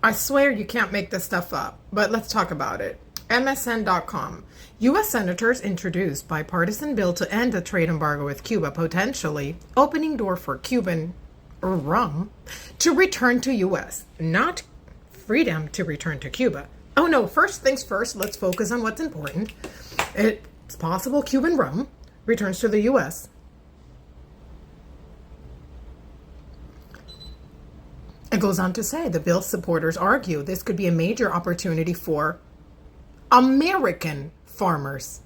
I swear you can't make this stuff up, but let's talk about it. MSN.com. U.S. senators introduced bipartisan bill to end a trade embargo with Cuba, potentially opening door for Cuban rum to return to U.S., not freedom to return to Cuba. Oh no, first things first, let's focus on what's important. It's possible Cuban rum returns to the U.S. It goes on to say the bill's supporters argue this could be a major opportunity for American farmers.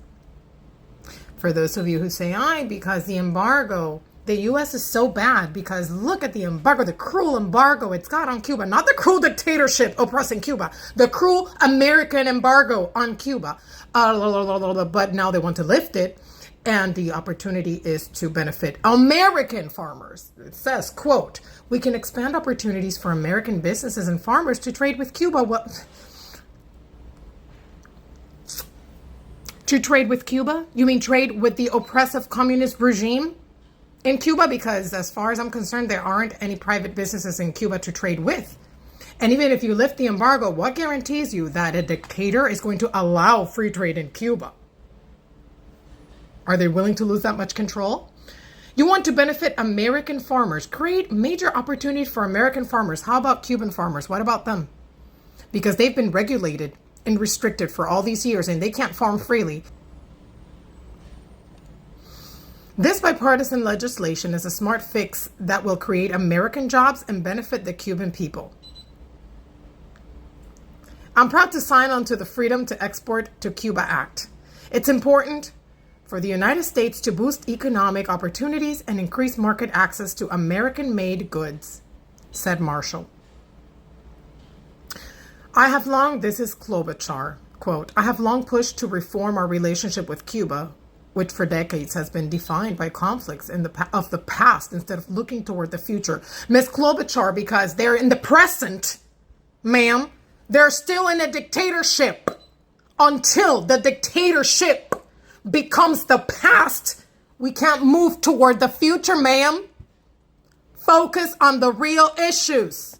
For those of you who say, because the embargo, the U.S. is so bad because look at the embargo, the cruel embargo it's got on Cuba, not the cruel dictatorship oppressing Cuba, the cruel American embargo on Cuba. But now they want to lift it. And the opportunity is to benefit American farmers. It says, quote, we can expand opportunities for American businesses and farmers to trade with Cuba. Well, to trade with Cuba? You mean trade with the oppressive communist regime in Cuba? Because as far as I'm concerned, there aren't any private businesses in Cuba to trade with. And even if you lift the embargo, what guarantees you that a dictator is going to allow free trade in Cuba? Are they willing to lose that much control? You want to benefit American farmers, create major opportunities for American farmers. How about Cuban farmers? What about them? Because they've been regulated and restricted for all these years and they can't farm freely. This bipartisan legislation is a smart fix that will create American jobs and benefit the Cuban people. I'm proud to sign on to the Freedom to Export to Cuba Act. It's important for the United States to boost economic opportunities and increase market access to American-made goods, said Marshall. This is Klobuchar, quote, I have long pushed to reform our relationship with Cuba, which for decades has been defined by conflicts of the past instead of looking toward the future. Ms. Klobuchar, because they're in the present, ma'am, they're still in a dictatorship. Until the dictatorship becomes the past, we can't move toward the future, ma'am. Focus on the real issues.